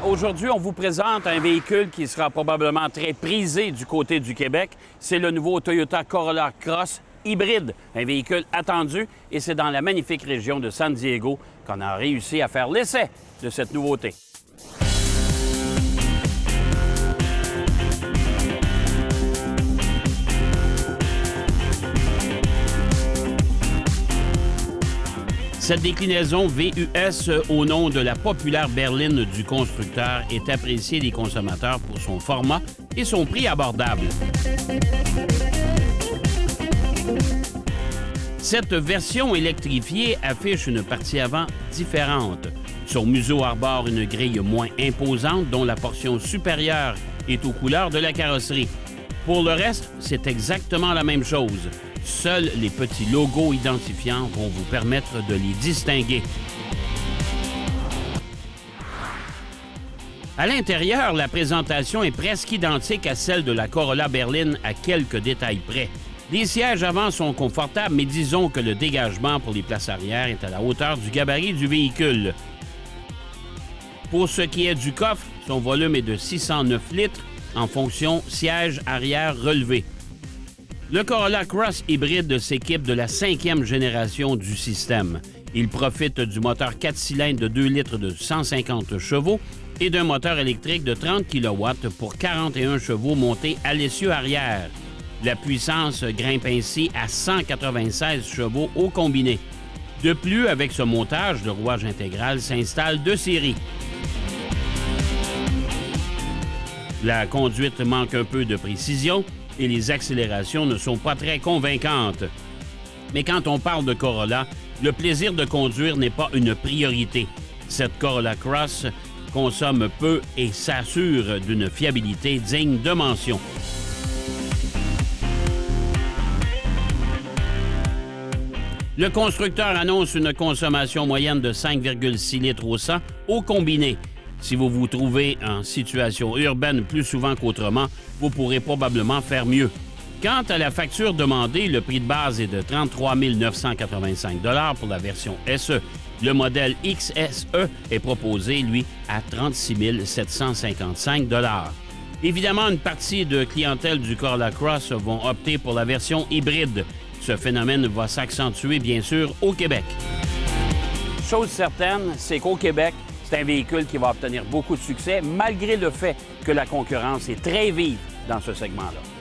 Aujourd'hui, on vous présente un véhicule qui sera probablement très prisé du côté du Québec. C'est le nouveau Toyota Corolla Cross hybride, un véhicule attendu, et c'est dans la magnifique région de San Diego qu'on a réussi à faire l'essai de cette nouveauté. Cette déclinaison VUS au nom de la populaire berline du constructeur est appréciée des consommateurs pour son format et son prix abordable. Cette version électrifiée affiche une partie avant différente. Son museau arbore une grille moins imposante dont la portion supérieure est aux couleurs de la carrosserie. Pour le reste, c'est exactement la même chose. Seuls les petits logos identifiants vont vous permettre de les distinguer. À l'intérieur, la présentation est presque identique à celle de la Corolla berline à quelques détails près. Les sièges avant sont confortables, mais disons que le dégagement pour les places arrière est à la hauteur du gabarit du véhicule. Pour ce qui est du coffre, son volume est de 609 litres en fonction siège arrière relevé. Le Corolla Cross hybride s'équipe de la 5e génération du système. Il profite du moteur 4 cylindres de 2 litres de 150 chevaux et d'un moteur électrique de 30 kW pour 41 chevaux montés à l'essieu arrière. La puissance grimpe ainsi à 196 chevaux au combiné. De plus, avec ce montage, le rouage intégral s'installe de série. La conduite manque un peu de précision et les accélérations ne sont pas très convaincantes. Mais quand on parle de Corolla, le plaisir de conduire n'est pas une priorité. Cette Corolla Cross consomme peu et s'assure d'une fiabilité digne de mention. Le constructeur annonce une consommation moyenne de 5,6 litres au 100 au combiné. Si vous vous trouvez en situation urbaine plus souvent qu'autrement, vous pourrez probablement faire mieux. Quant à la facture demandée, le prix de base est de 33 985 $ pour la version SE. Le modèle XSE est proposé, lui, à 36 755 $. Évidemment, une partie de clientèle du Corolla Cross vont opter pour la version hybride. Ce phénomène va s'accentuer, bien sûr, au Québec. Chose certaine, c'est qu'au Québec, c'est un véhicule qui va obtenir beaucoup de succès, malgré le fait que la concurrence est très vive dans ce segment-là.